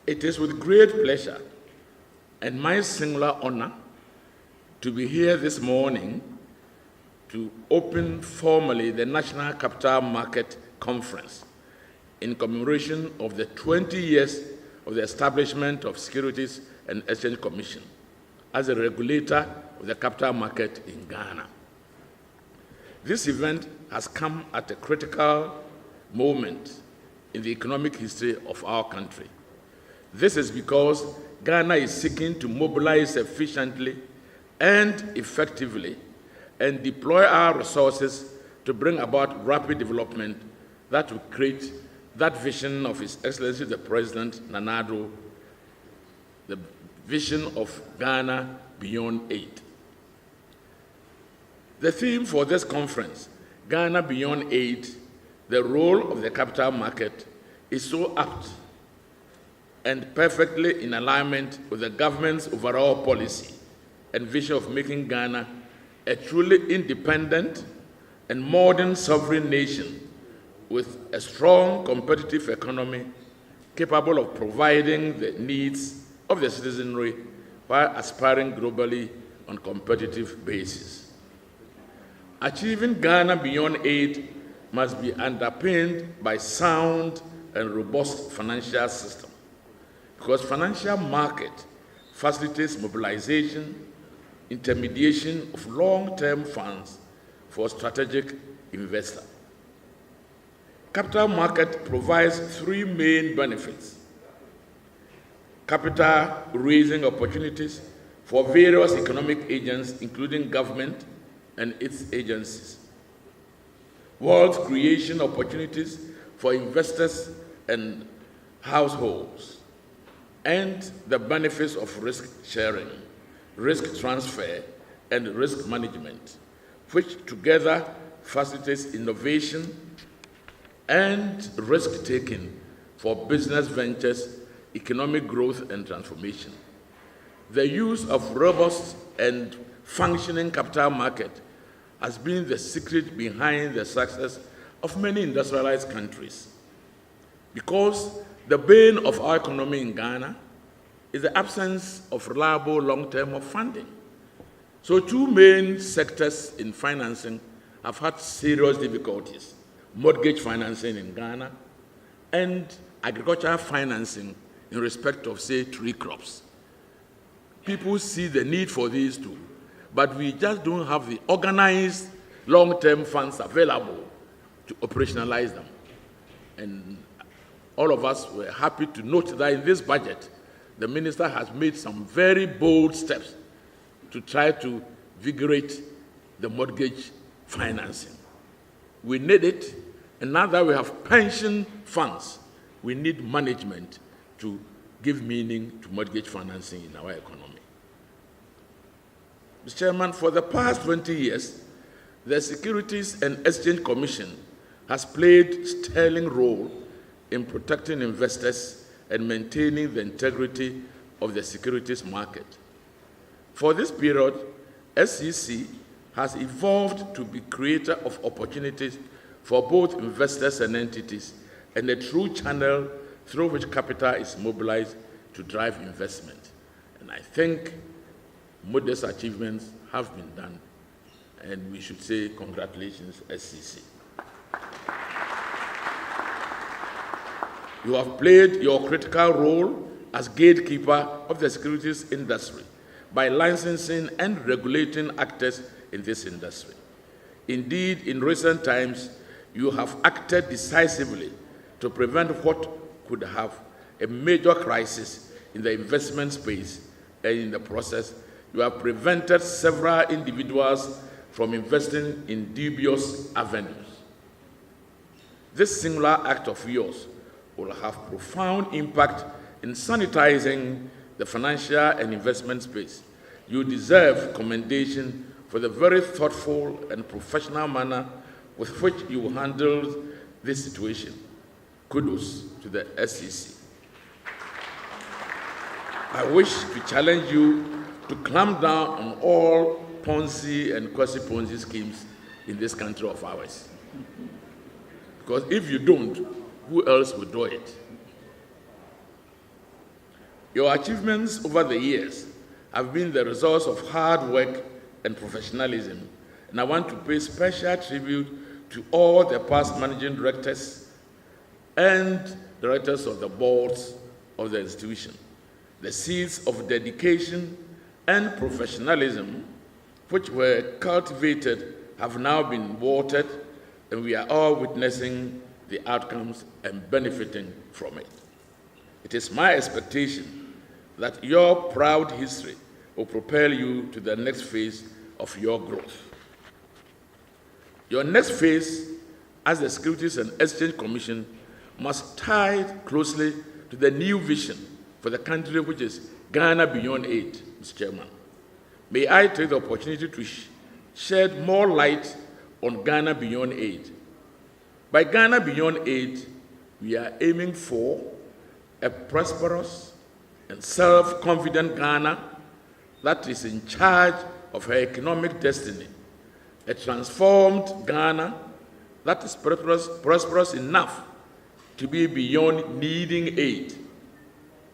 It is with great pleasure and my singular honor to be here this morning to open formally the National Capital Market Conference in commemoration of the 20 years of the establishment of Securities and Exchange Commission as a regulator of the capital market in Ghana. This event has come at a critical moment in the economic history of our country. This is because Ghana is seeking to mobilize efficiently and effectively and deploy our resources to bring about rapid development that will create that vision of His Excellency the President Nana Addo, the vision of Ghana Beyond Aid. The theme for this conference, Ghana Beyond Aid, the role of the capital market, is so apt and perfectly in alignment with the government's overall policy and vision of making Ghana a truly independent and modern sovereign nation with a strong competitive economy capable of providing the needs of the citizenry while aspiring globally on a competitive basis. Achieving Ghana Beyond Aid must be underpinned by sound and robust financial system, because financial market facilitates mobilization, intermediation of long-term funds for strategic investors. Capital market provides three main benefits: capital raising opportunities for various economic agents, including government and its agencies; wealth creation opportunities for investors and households; and the benefits of risk sharing, risk transfer, and risk management, which together facilitates innovation and risk-taking for business ventures, economic growth, and transformation. The use of robust and functioning capital market has been the secret behind the success of many industrialized countries, because the bane of our economy in Ghana is the absence of reliable long-term funding. So two main sectors in financing have had serious difficulties: mortgage financing in Ghana and agricultural financing in respect of, say, tree crops. People see the need for these two, but we just don't have the organized long-term funds available to operationalize them. And all of us were happy to note that in this budget, the minister has made some very bold steps to try to vigorate the mortgage financing. We need it, and now that we have pension funds, we need management to give meaning to mortgage financing in our economy. Mr. Chairman, for the past 20 years, the Securities and Exchange Commission has played a sterling role in protecting investors and maintaining the integrity of the securities market. For this period, SEC has evolved to be creator of opportunities for both investors and entities, and a true channel through which capital is mobilized to drive investment. And I think modest achievements have been done, and we should say congratulations, SEC. You have played your critical role as gatekeeper of the securities industry by licensing and regulating actors in this industry. Indeed, in recent times, you have acted decisively to prevent what could have a major crisis in the investment space, and in the process, you have prevented several individuals from investing in dubious avenues. This singular act of yours will have profound impact in sanitizing the financial and investment space. You deserve commendation for the very thoughtful and professional manner with which you handled this situation. Kudos to the SEC. I wish to challenge you to clamp down on all Ponzi and quasi-Ponzi schemes in this country of ours. Because if you don't, who else will do it? Your achievements over the years have been the result of hard work and professionalism, and I want to pay special tribute to all the past managing directors and directors of the boards of the institution. The seeds of dedication and professionalism which were cultivated have now been watered, and we are all witnessing the outcomes and benefiting from it. It is my expectation that your proud history will propel you to the next phase of your growth. Your next phase as the Securities and Exchange Commission must tie closely to the new vision for the country, which is Ghana Beyond Aid, Mr. Chairman. May I take the opportunity to shed more light on Ghana Beyond Aid. By Ghana Beyond Aid, we are aiming for a prosperous and self-confident Ghana that is in charge of her economic destiny, a transformed Ghana that is prosperous enough to be beyond needing aid,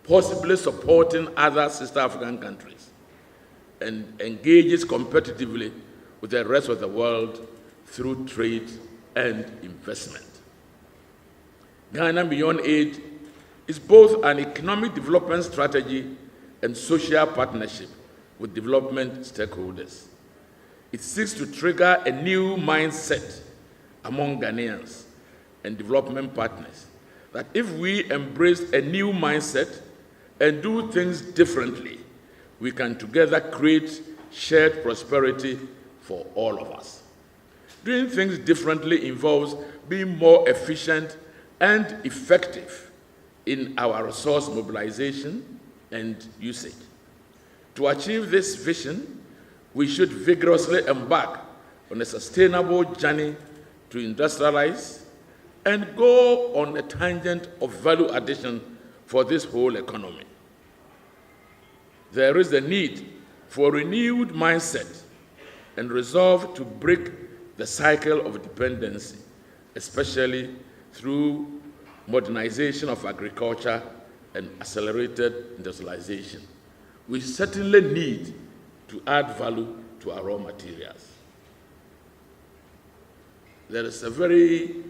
possibly supporting other sister African countries, and engages competitively with the rest of the world through trade and investment. Ghana Beyond Aid is both an economic development strategy and social partnership with development stakeholders. It seeks to trigger a new mindset among Ghanaians and development partners that if we embrace a new mindset and do things differently, we can together create shared prosperity for all of us. Doing things differently involves being more efficient and effective in our resource mobilization and usage. To achieve this vision, we should vigorously embark on a sustainable journey to industrialize and go on a tangent of value addition for this whole economy. There is the need for a renewed mindset and resolve to break the cycle of dependency, especially through modernization of agriculture and accelerated industrialization. We certainly need to add value to our raw materials. There is a very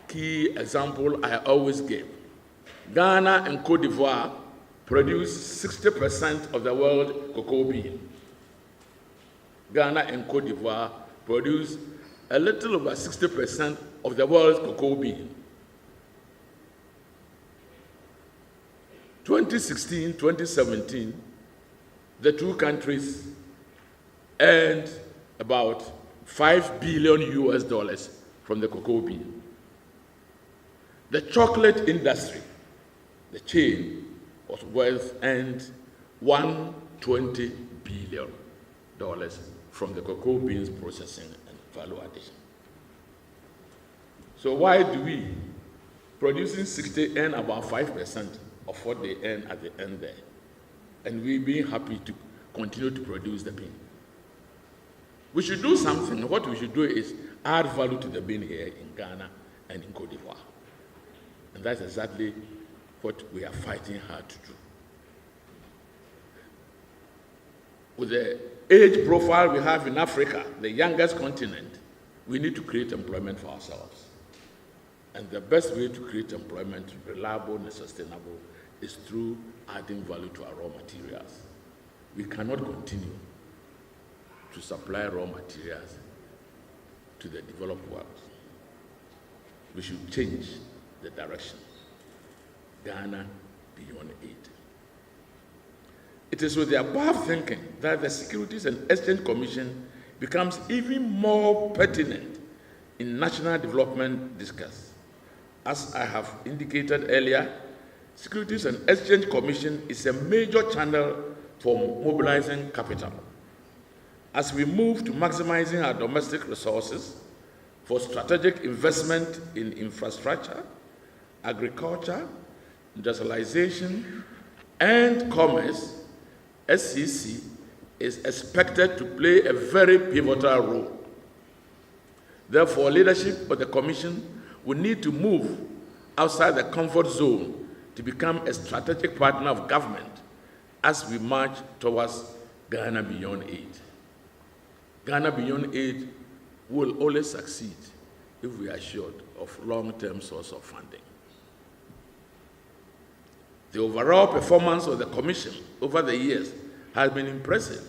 key example I always give. Ghana and Cote d'Ivoire produce 60% of the world cocoa bean. Ghana and Cote d'Ivoire produce a little over 60% of the world's cocoa bean. 2016, 2017, the two countries earned about $5 billion from the cocoa bean. The chocolate industry, the chain, was worth and $120 billion from the cocoa beans processing and value addition. So why do we, producing 60, earn about 5% of what they earn at the end there? And we being happy to continue to produce the bean. We should do something. What we should do is add value to the bean here in Ghana and in Cote d'Ivoire. And that's exactly what we are fighting hard to do. With the age profile we have in Africa, the youngest continent, we need to create employment for ourselves. And the best way to create employment, reliable and sustainable, is through adding value to our raw materials. We cannot continue to supply raw materials to the developed world. We should change the direction. Ghana Beyond Aid. It is with the above thinking that the Securities and Exchange Commission becomes even more pertinent in national development discourse. As I have indicated earlier, Securities and Exchange Commission is a major channel for mobilizing capital. As we move to maximizing our domestic resources for strategic investment in infrastructure, agriculture, industrialization, and commerce, SCC is expected to play a very pivotal role. Therefore, leadership of the Commission will need to move outside the comfort zone to become a strategic partner of government as we march towards Ghana Beyond Aid. Ghana Beyond Aid will only succeed if we are assured of long-term source of funding. The overall performance of the Commission over the years has been impressive.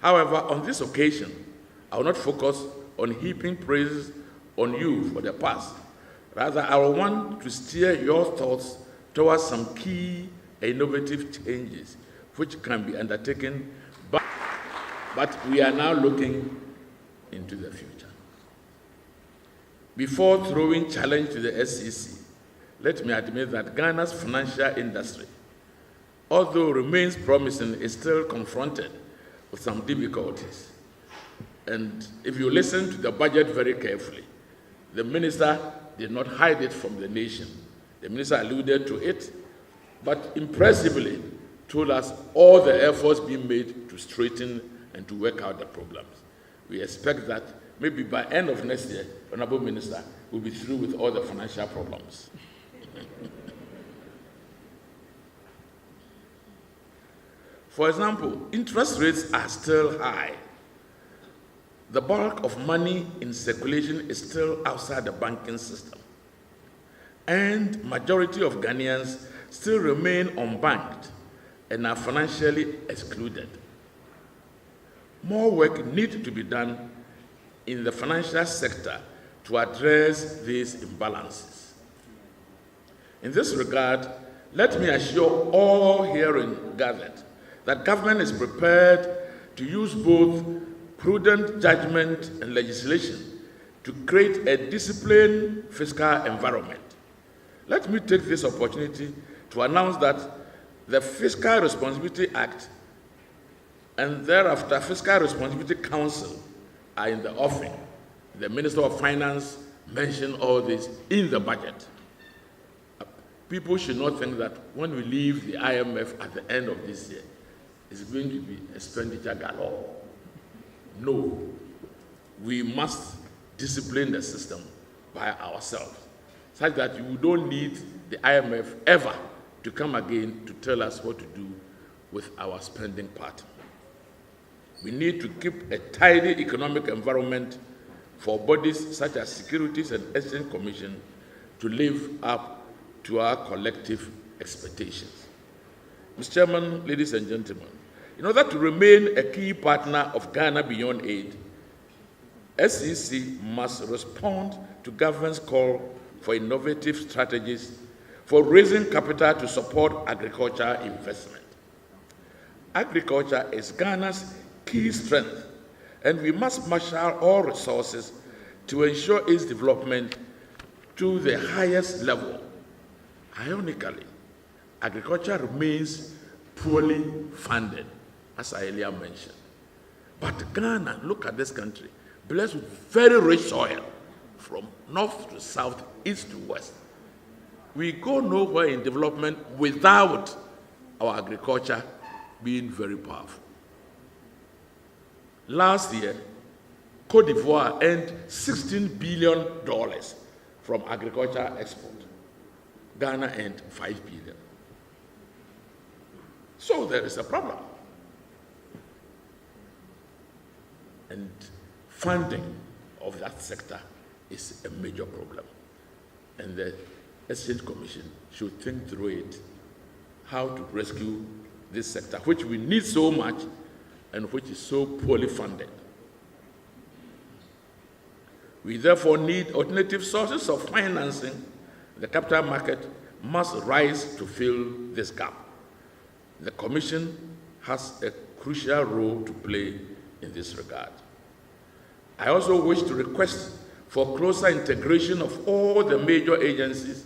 However, on this occasion, I will not focus on heaping praise on you for the past. Rather, I will want to steer your thoughts towards some key innovative changes which can be undertaken, but we are now looking into the future. Before throwing challenge to the SEC, let me admit that Ghana's financial industry, although remains promising, is still confronted with some difficulties. And if you listen to the budget very carefully, the minister did not hide it from the nation. The minister alluded to it, but impressively told us all the efforts being made to straighten and to work out the problems. We expect that maybe by end of next year, Honorable Minister will be through with all the financial problems. For example, interest rates are still high. The bulk of money in circulation is still outside the banking system. And majority of Ghanaians still remain unbanked and are financially excluded. More work needs to be done in the financial sector to address these imbalances. In this regard, let me assure all herein gathered that government is prepared to use both prudent judgment and legislation to create a disciplined fiscal environment. Let me take this opportunity to announce that the Fiscal Responsibility Act and thereafter Fiscal Responsibility Council are in the offing. The Minister of Finance mentioned all this in the budget. People should not think that when we leave the IMF at the end of this year, it's going to be expenditure galore. No, we must discipline the system by ourselves, such that you don't need the IMF ever to come again to tell us what to do with our spending pattern. We need to keep a tidy economic environment for bodies such as Securities and Exchange Commission to live up to our collective expectations. Mr. Chairman, ladies and gentlemen, in order to remain a key partner of Ghana Beyond Aid, SEC must respond to government's call for innovative strategies for raising capital to support agriculture investment. Agriculture is Ghana's key strength, and we must marshal all resources to ensure its development to the highest level. Ironically, agriculture remains poorly funded, as I earlier mentioned. But Ghana, look at this country, blessed with very rich soil, from north to south, east to west. We go nowhere in development without our agriculture being very powerful. Last year, Cote d'Ivoire earned $16 billion from agriculture export. Ghana earned $5 billion. So there is a problem. And funding of that sector is a major problem. And the Exchange Commission should think through it, how to rescue this sector, which we need so much and which is so poorly funded. We therefore need alternative sources of financing. The capital market must rise to fill this gap. The Commission has a crucial role to play in this regard. I also wish to request for closer integration of all the major agencies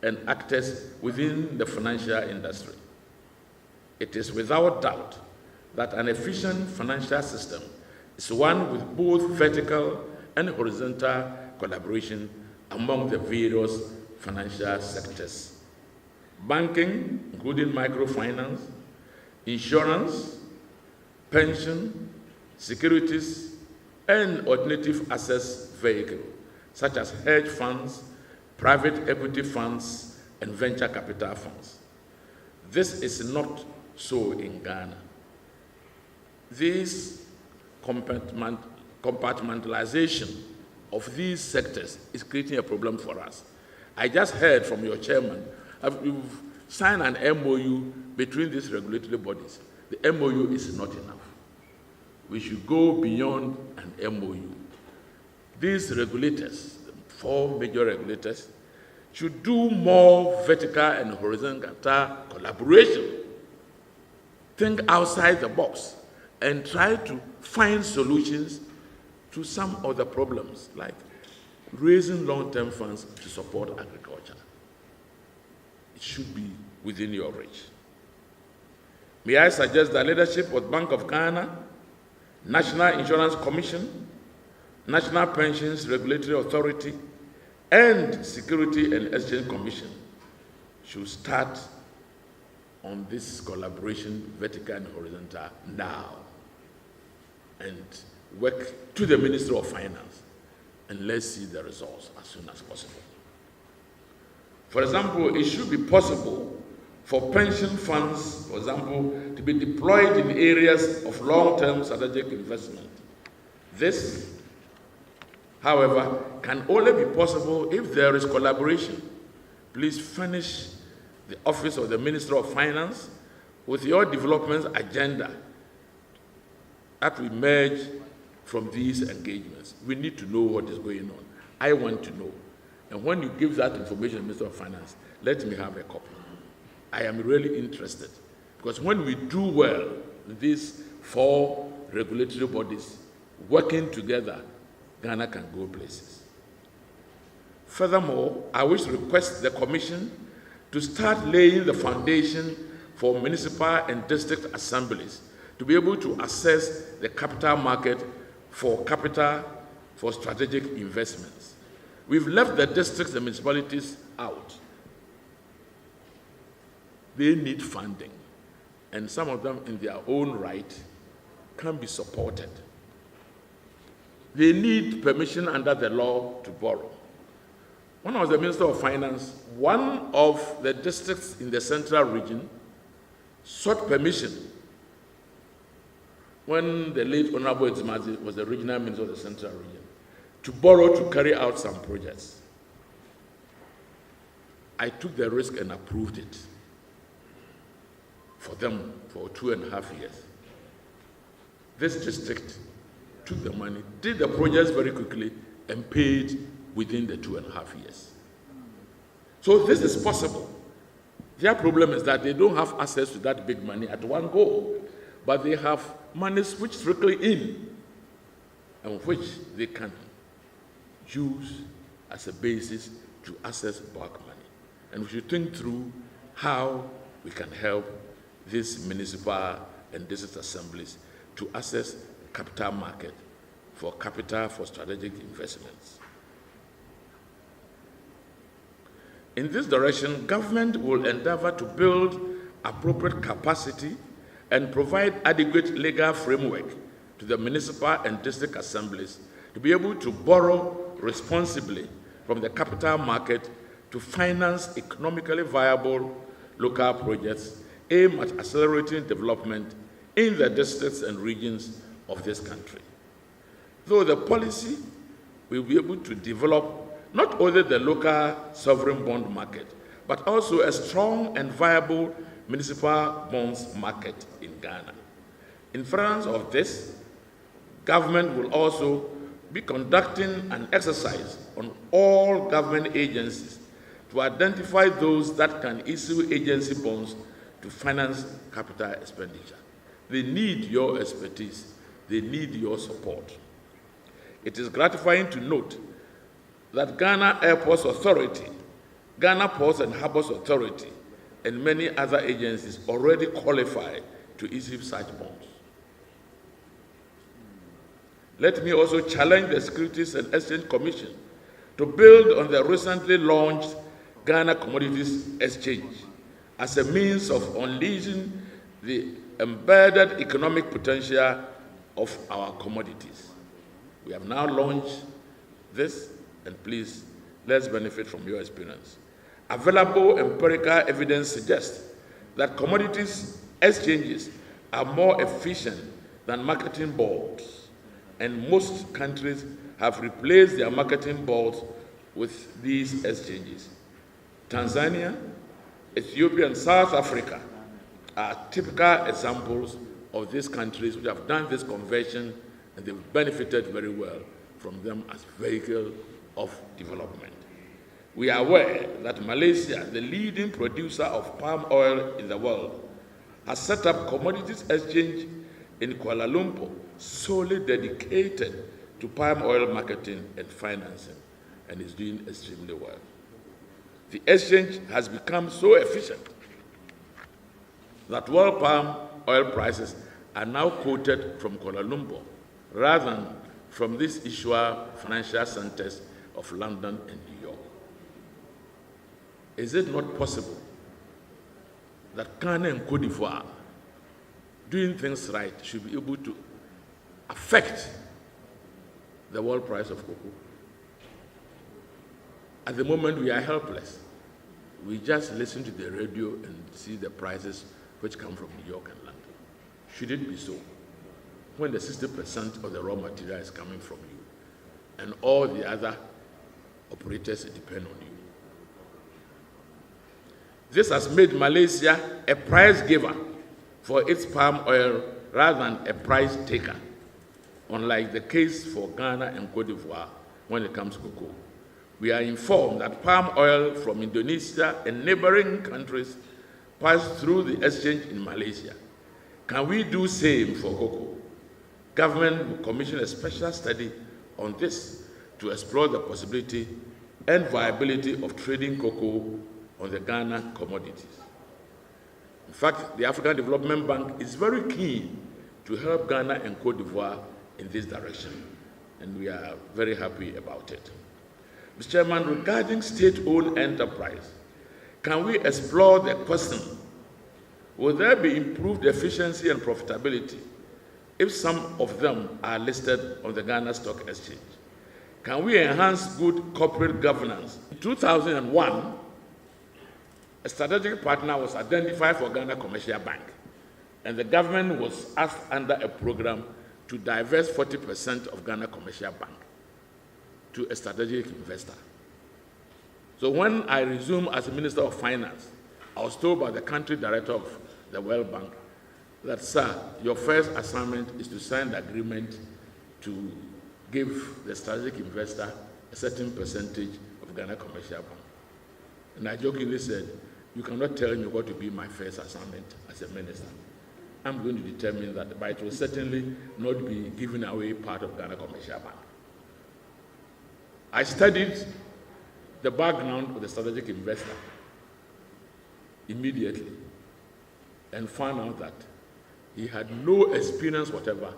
and actors within the financial industry. It is without doubt that an efficient financial system is one with both vertical and horizontal collaboration among the various financial sectors. Banking, including microfinance, insurance, pension, securities, and alternative assets vehicles, such as hedge funds, private equity funds, and venture capital funds. This is not so in Ghana. This compartmentalization of these sectors is creating a problem for us. I just heard from your chairman, you've signed an MOU between these regulatory bodies. The MOU is not enough. We should go beyond an MOU. These regulators, 4 major regulators, should do more vertical and horizontal collaboration. Think outside the box and try to find solutions to some of the problems, like raising long-term funds to support agriculture. It should be within your reach. May I suggest that leadership of Bank of Ghana, National Insurance Commission, National Pensions Regulatory Authority, and Security and Exchange Commission should start on this collaboration, vertical and horizontal, now, and work to the Ministry of Finance, and let's see the results as soon as possible. For example, it should be possible for pension funds, for example, to be deployed in areas of long-term strategic investment. This, however, can only be possible if there is collaboration. Please furnish the Office of the Minister of Finance with your development agenda that will emerge from these engagements. We need to know what is going on. I want to know. And when you give that information to the Minister of Finance, let me have a copy. I am really interested, because when we do well, these 4 regulatory bodies working together, Ghana can go places. Furthermore, I wish to request the Commission to start laying the foundation for municipal and district assemblies to be able to access the capital market for capital for strategic investments. We've left the districts and municipalities out. They need funding, and some of them in their own right can be supported. They need permission under the law to borrow. When I was the Minister of Finance, one of the districts in the central region sought permission when the late Honorable Edzimazi was the regional minister of the central region to borrow to carry out some projects. I took the risk and approved it for them for 2.5 years. This district took the money, did the projects very quickly, and paid within the 2.5 years. So this is possible. Their problem is that they don't have access to that big money at one go, but they have monies which trickle in and which they can use as a basis to access bulk money. And we should think through how we can help these municipal and district assemblies to access the capital market for capital for strategic investments. In this direction, government will endeavor to build appropriate capacity and provide adequate legal framework to the municipal and district assemblies to be able to borrow responsibly from the capital market to finance economically viable local projects aimed at accelerating development in the districts and regions of this country. Though the policy will be able to develop not only the local sovereign bond market, but also a strong and viable municipal bonds market in Ghana. In furtherance of this, government will also be conducting an exercise on all government agencies to identify those that can issue agency bonds to finance capital expenditure. They need your expertise. They need your support. It is gratifying to note that Ghana Airports Authority, Ghana Ports and Harbors Authority, and many other agencies already qualify to issue such bonds. Let me also challenge the Securities and Exchange Commission to build on the recently launched Ghana Commodities Exchange as a means of unleashing the embedded economic potential of our commodities. We have now launched this, and please, let's benefit from your experience. Available empirical evidence suggests that commodities exchanges are more efficient than marketing boards, and most countries have replaced their marketing boards with these exchanges. Tanzania, Ethiopia, and South Africa are typical examples of these countries which have done this conversion, and they've benefited very well from them as vehicle of development. We are aware that Malaysia, the leading producer of palm oil in the world, has set up commodities exchange in Kuala Lumpur solely dedicated to palm oil marketing and financing, and is doing extremely well. The exchange has become so efficient that world palm oil prices are now quoted from Kuala Lumpur rather than from these issuer financial centers of London and New York. Is it not possible that Ghana and Cote d'Ivoire, doing things right, should be able to affect the world price of cocoa? At the moment, we are helpless. We just listen to the radio and see the prices which come from New York and London. Should it be so? When the 60% of the raw material is coming from you, and all the other operators depend on you. This has made Malaysia a price giver for its palm oil rather than a price taker, unlike the case for Ghana and Cote d'Ivoire when it comes to cocoa. We are informed that palm oil from Indonesia and neighboring countries pass through the exchange in Malaysia. Can we do same for cocoa? Government will commission a special study on this to explore the possibility and viability of trading cocoa on the Ghana commodities. In fact, the African Development Bank is very keen to help Ghana and Cote d'Ivoire in this direction, and we are very happy about it. Mr. Chairman, regarding state-owned enterprise, can we explore the question, will there be improved efficiency and profitability if some of them are listed on the Ghana Stock Exchange? Can we enhance good corporate governance? In 2001, a strategic partner was identified for Ghana Commercial Bank, and the government was asked under a program to divest 40% of Ghana Commercial Bank to a strategic investor. So when I resumed as Minister of Finance, I was told by the country director of the World Bank that, sir, your first assignment is to sign the agreement to give the strategic investor a certain percentage of Ghana Commercial Bank. And I jokingly said, you cannot tell me what will be my first assignment as a minister. I'm going to determine that, but it will certainly not be giving away part of Ghana Commercial Bank. I studied the background of the strategic investor immediately and found out that he had no experience whatever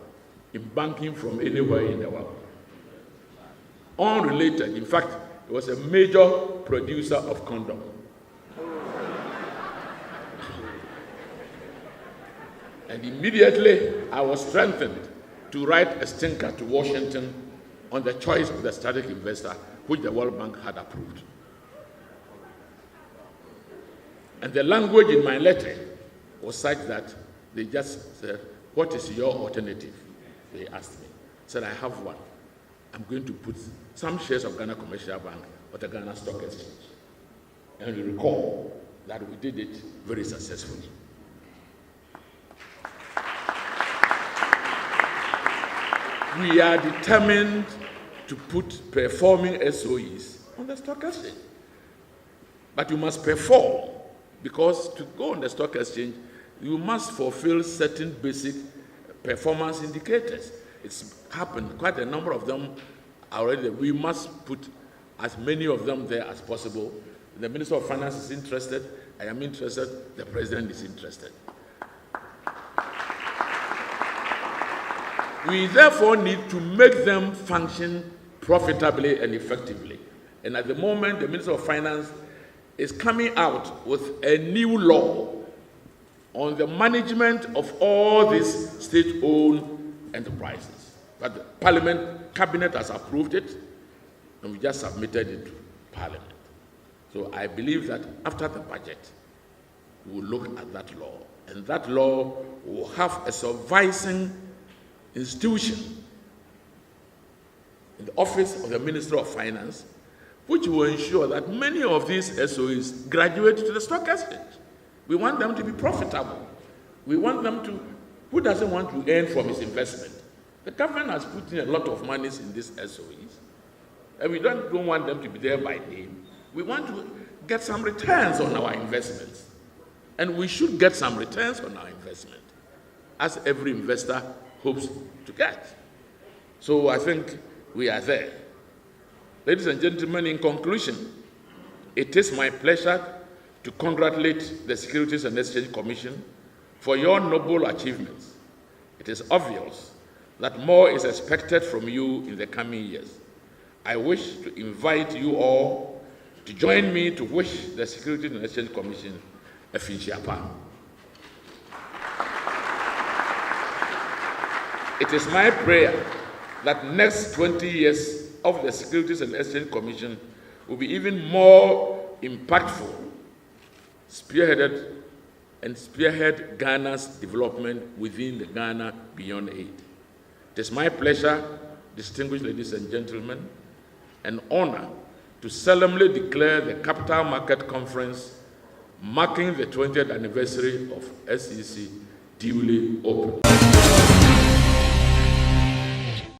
in banking from anywhere in the world. Unrelated, in fact, he was a major producer of condom. And immediately I was strengthened to write a stinker to Washington on the choice of the strategic investor, which the World Bank had approved. And the language in my letter was such that they just said, what is your alternative? They asked me. I said, I have one. I'm going to put some shares of Ghana Commercial Bank on the Ghana Stock Exchange. And you recall that we did it very successfully. We are determined to put performing SOEs on the stock exchange. But you must perform, because to go on the stock exchange, you must fulfill certain basic performance indicators. It's happened, quite a number of them already. We must put as many of them there as possible. The Minister of Finance is interested, I am interested, the President is interested. We therefore need to make them function profitably and effectively. And at the moment, the Minister of Finance is coming out with a new law on the management of all these state-owned enterprises. But the Parliament, Cabinet has approved it, and we just submitted it to Parliament. So I believe that after the budget, we will look at that law. And that law will have a supervising institution in the office of the Minister of Finance, which will ensure that many of these SOEs graduate to the stock exchange. We want them to be profitable. We want them to, who doesn't want to earn from his investment? The government has put in a lot of money in these SOEs, and we don't want them to be there by name. We want to get some returns on our investments. And we should get some returns on our investment, as every investor hopes to get. So I think we are there. Ladies and gentlemen, in conclusion, it is my pleasure to congratulate the Securities and Exchange Commission for your noble achievements. It is obvious that more is expected from you in the coming years. I wish to invite you all to join me to wish the Securities and Exchange Commission a Finchiapa. It is my prayer that next 20 years of the Securities and Exchange Commission will be even more impactful, spearhead Ghana's development within the Ghana Beyond Aid. It is my pleasure, distinguished ladies and gentlemen, an honor to solemnly declare the Capital Market Conference marking the 20th anniversary of SEC duly open.